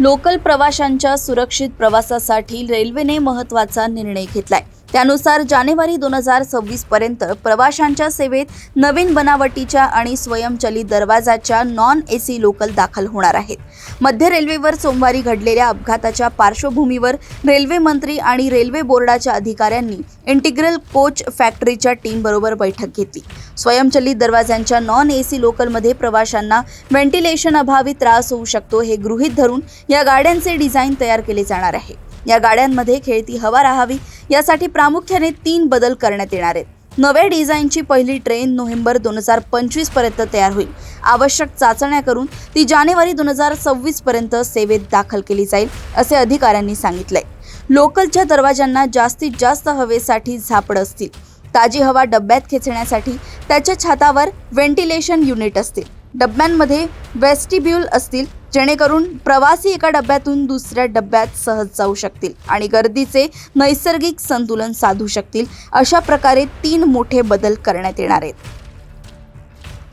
Local प्रवाशांच्या सुरक्षित प्रवासासाठी रेल्वेने महत्त्वाचा निर्णय घेतलाय। त्यानुसार जानेवारी 2026 पर्यंत प्रवाशांच्या सेवेत नवीन बनावटीच्या आणि स्वयंचलित दरवाजाच्या नॉन एसी लोकल दाखल होणार आहेत। मध्य रेल्वेवर सोमवारी घडलेल्या अपघाताच्या पार्श्वभूमीवर रेल्वे मंत्री आणि रेल्वे बोर्डाच्या अधिकाऱ्यांनी इंटिग्रल कोच फॅक्टरीच्या टीमबरोबर बैठक घेतली। स्वयंचलित दरवाजांच्या नॉन एसी लोकलमध्ये प्रवाशांना व्हेंटिलेशन अभावी त्रास होऊ शकतो हे गृहीत धरून या गाड्यांचे डिझाईन तयार केले जाणार आहे। या गाड्यांमध्ये खेळती हवा राहावी यासाठी प्रामुख्याने 3 बदल करण्यात येणार आहेत। नव्या डिझाईनची पहिली ट्रेन नोव्हेंबर 2025 पर्यंत तयार होईल। आवश्यक चाचण्या करून ती जानेवारी 2026 पर्यंत सेवेत दाखल केली जाईल असे अधिकाऱ्यांनी सांगितले। लोकलच्या दरवाजांना जास्तीत जास्त हवेसाठी झापड असतील। ताजी हवा डब्यात खेचण्यासाठी त्याच्या छतावर व्हेंटिलेशन युनिट असतील। डब्यांमध्ये वेस्टिब्यूल असतील जेणेकरून प्रवासी एका डब्यातून दुसऱ्या डब्यात सहज जाऊ शकतील आणि गर्दीचे नैसर्गिक संतुलन साधू शकतील। अशा प्रकारे 3 मोठे बदल करण्यात येणार आहेत।